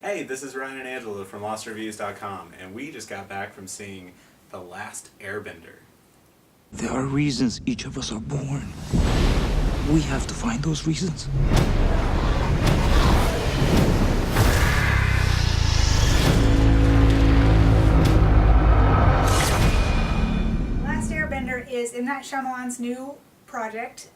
Hey, this is Ryan and Angela from LostReviews.com, and we just got back from seeing The Last Airbender. There are reasons each of us are born. We have to find those reasons. Last Airbender is M. Night Shyamalan's new project.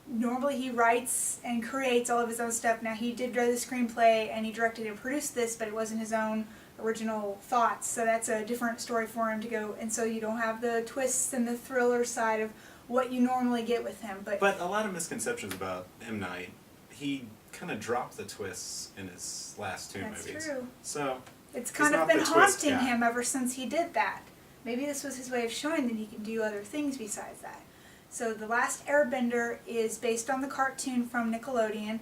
Normally he writes and creates all of his own stuff. Now he did write the screenplay and he directed and produced this, but it wasn't his own original thoughts. So that's a different story for him to go. And so you don't have the twists and the thriller side of what you normally get with him. But a lot of misconceptions about M. Night. He kind of dropped the twists in his last two movies. That's true. So it's kind of been haunting him ever since he did that. Maybe this was his way of showing that he can do other things besides that. So The Last Airbender is based on the cartoon from Nickelodeon.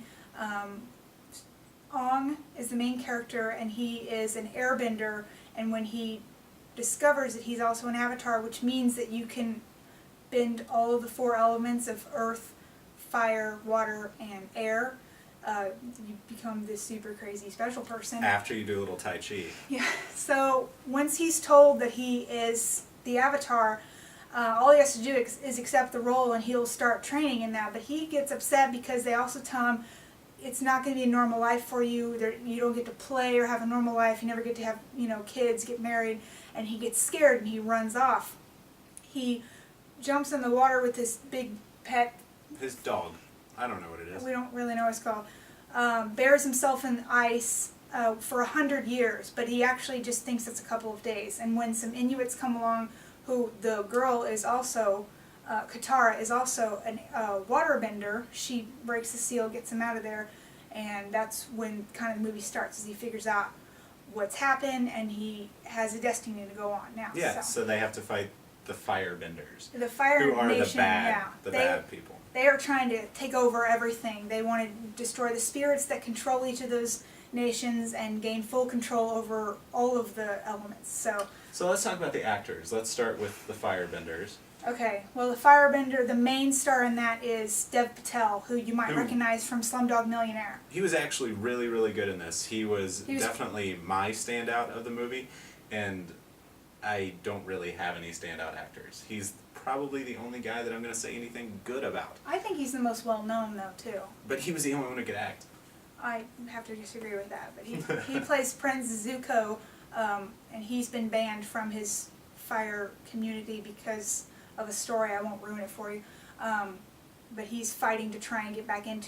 Ong is the main character, and he is an airbender, and when he discovers that he's also an avatar, which means that you can bend all of the four elements of earth, fire, water, and air, you become this super crazy special person. After you do a little Tai Chi. Yeah, so once he's told that he is the avatar, all he has to do is accept the role and he'll start training in that. But he gets upset because they also tell him it's not going to be a normal life for you. You don't get to play or have a normal life. You never get to have, kids, get married. And he gets scared and he runs off. He jumps in the water with this big pet. His dog. I don't know what it is. We don't really know what it's called. Buries himself in ice for 100 years, but he actually just thinks it's a couple of days. And when some Inuits come along, who the girl is also, Katara is also a waterbender. She breaks the seal, gets him out of there, and that's when kind of the movie starts, as he figures out what's happened, and he has a destiny to go on now. Yeah, so they have to fight the Firebenders. The Fire Who are Nation, the bad people. They are trying to take over everything. They want to destroy the spirits that control each of those nations and gain full control over all of the elements. So let's talk about the actors. Let's start with the Firebenders. Okay, well the Firebender, the main star in that is Dev Patel, who you might recognize from Slumdog Millionaire. He was actually really, really good in this. He was definitely my standout of the movie, and I don't really have any standout actors. He's probably the only guy that I'm going to say anything good about. I think he's the most well-known, though, too. But he was the only one who could act. I have to disagree with that, but he plays Prince Zuko, and he's been banned from his fire community because of a story. I won't ruin it for you. But he's fighting to try and get back on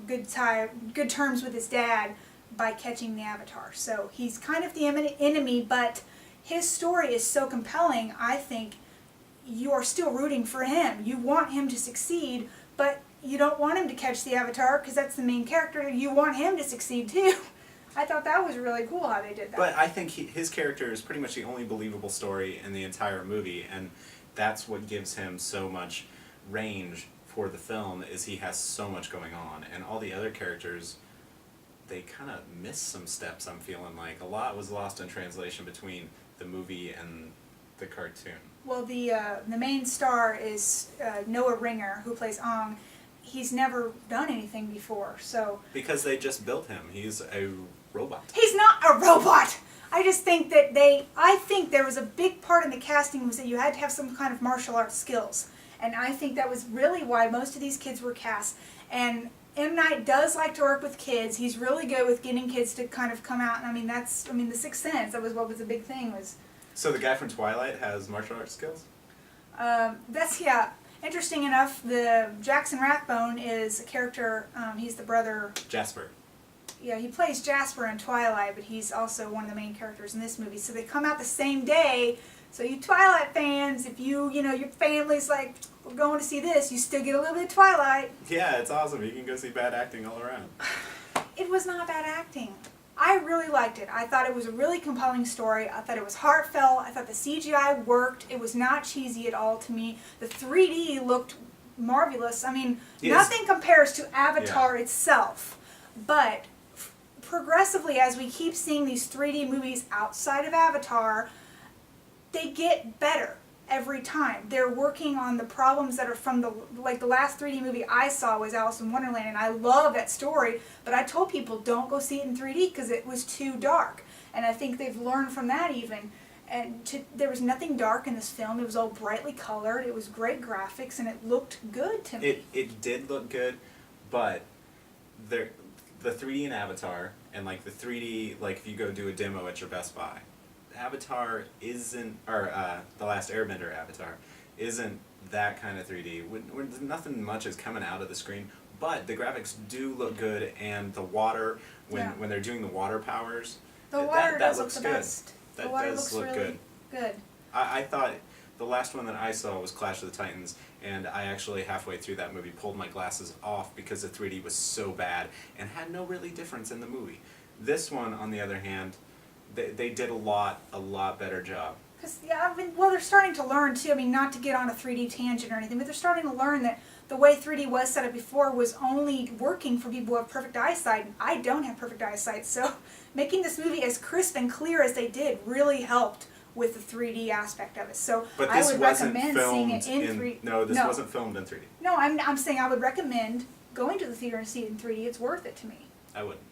good terms with his dad by catching the Avatar. So he's kind of the enemy, but his story is so compelling, I think you are still rooting for him. You want him to succeed, but you don't want him to catch the Avatar because that's the main character. You want him to succeed too. I thought that was really cool how they did that. But I think his character is pretty much the only believable story in the entire movie, and that's what gives him so much range for the film, is he has so much going on. And all the other characters, they kind of missed some steps, I'm feeling like. A lot was lost in translation between the movie and the cartoon. Well, the main star is Noah Ringer, who plays Ong. He's never done anything before, so... Because they just built him. He's a robot. He's not a robot! I just think that I think there was a big part in the casting was that you had to have some kind of martial arts skills. And I think that was really why most of these kids were cast. And M. Night does like to work with kids. He's really good with getting kids to kind of come out. And The Sixth Sense, that was what was the big thing was... So the guy from Twilight has martial arts skills? Interesting enough, the Jackson Rathbone is a character, he's the brother... Jasper. Yeah, he plays Jasper in Twilight, but he's also one of the main characters in this movie. So they come out the same day, so you Twilight fans, if your family's like, we're going to see this, you still get a little bit of Twilight. Yeah, it's awesome. You can go see bad acting all around. It was not bad acting. I really liked it. I thought it was a really compelling story. I thought it was heartfelt. I thought the CGI worked. It was not cheesy at all to me. The 3D looked marvelous. Nothing compares to Avatar itself. But progressively, as we keep seeing these 3D movies outside of Avatar, they get better. every time. They're working on the problems that are from the last 3D movie I saw was Alice in Wonderland, and I love that story, but I told people don't go see it in 3D because it was too dark. And I think they've learned from that even. And there was nothing dark in this film. It was all brightly colored. It was great graphics, and it looked good to me. It did look good, but the 3D in Avatar, and like the 3D, like if you go do a demo at your Best Buy, Avatar isn't, or the Last Airbender Avatar, isn't that kind of 3D. Nothing much is coming out of the screen, but the graphics do look good, and the water, when they're doing the water powers, the water that does looks look the good. best. That the water does looks look really good. I thought the last one that I saw was Clash of the Titans, and I actually halfway through that movie pulled my glasses off because the 3D was so bad and had no really difference in the movie. This one, on the other hand, they did a lot better job. Because, yeah, I mean, well, they're starting to learn, too. I mean, not to get on a 3D tangent or anything, but they're starting to learn that the way 3D was set up before was only working for people who have perfect eyesight, and I don't have perfect eyesight, so making this movie as crisp and clear as they did really helped with the 3D aspect of it. So But I this would wasn't recommend filmed seeing it in 3D. No, this wasn't filmed in 3D. No, I'm saying I would recommend going to the theater and see it in 3D. It's worth it to me. I wouldn't.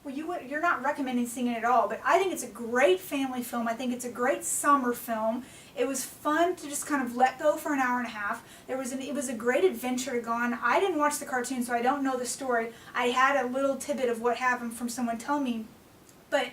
Well, you're not recommending seeing it at all, but I think it's a great family film. I think it's a great summer film. It was fun to just kind of let go for an hour and a half. It was a great adventure to go on. I didn't watch the cartoon, so I don't know the story. I had a little tidbit of what happened from someone telling me, but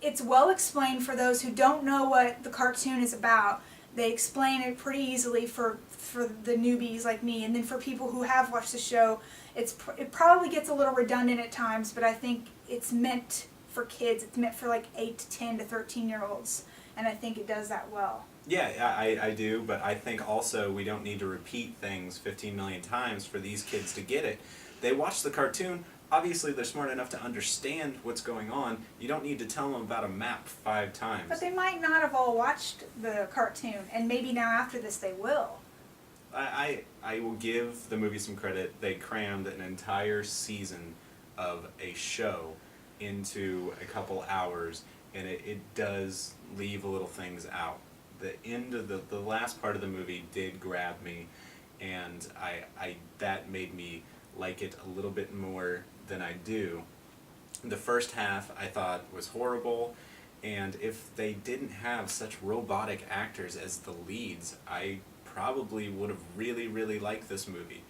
it's well explained for those who don't know what the cartoon is about. They explain it pretty easily for the newbies like me, and then for people who have watched the show, it probably gets a little redundant at times, but I think it's meant for kids. It's meant for like 8 to 10 to 13-year-olds, and I think it does that well. Yeah, I do, but I think also we don't need to repeat things 15 million times for these kids to get it. They watch the cartoon. Obviously, they're smart enough to understand what's going on. You don't need to tell them about a map 5 times. But they might not have all watched the cartoon, and maybe now after this they will. I will give the movie some credit. They crammed an entire season of a show into a couple hours, and it does leave little things out. The end of the last part of the movie did grab me, and that made me like it a little bit more than I do. The first half I thought was horrible, and if they didn't have such robotic actors as the leads, I probably would have really liked this movie.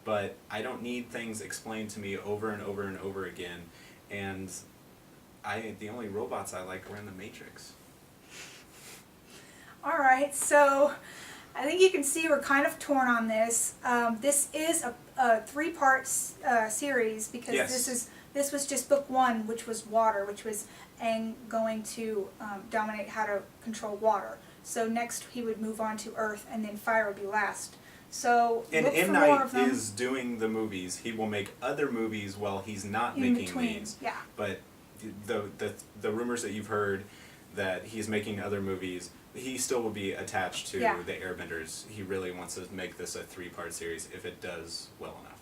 But I don't need things explained to me over and over and over again, and the only robots I like were in the Matrix. Alright, so I think you can see we're kind of torn on this. This is a 3-part series because Yes. this was just book 1, which was water, which was Aang going to dominate how to control water. So next he would move on to Earth, and then fire would be last. So And look M. for more Night of them is doing the movies. He will make other movies while he's not in making between. these. Yeah. But the rumors that you've heard that he's making other movies, he still will be attached to the Airbenders. He really wants to make this a 3-part series if it does well enough.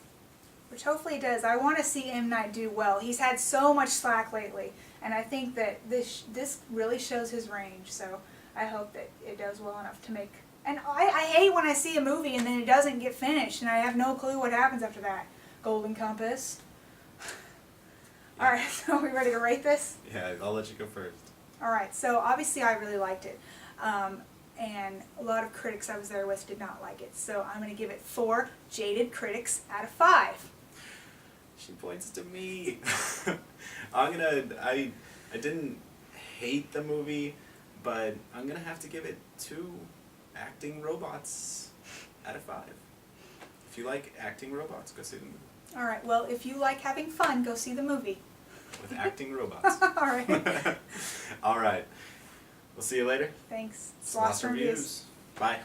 Which hopefully it does. I want to see M. Night do well. He's had so much slack lately, and I think that this really shows his range. So I hope that it does well enough to make. And I hate when I see a movie and then it doesn't get finished, and I have no clue what happens after that. Golden Compass. Yeah. All right, so are we ready to rate this? Yeah, I'll let you go first. All right, so obviously I really liked it, and a lot of critics I was there with did not like it. So I'm going to give it 4 jaded critics out of 5. She points to me. I didn't hate the movie, but I'm gonna have to give it 2 acting robots out of 5. If you like acting robots, go see the movie. All right, well, if you like having fun, go see the movie. With acting robots. All right. All right. We'll see you later. Thanks. Lost Reviews. Bye.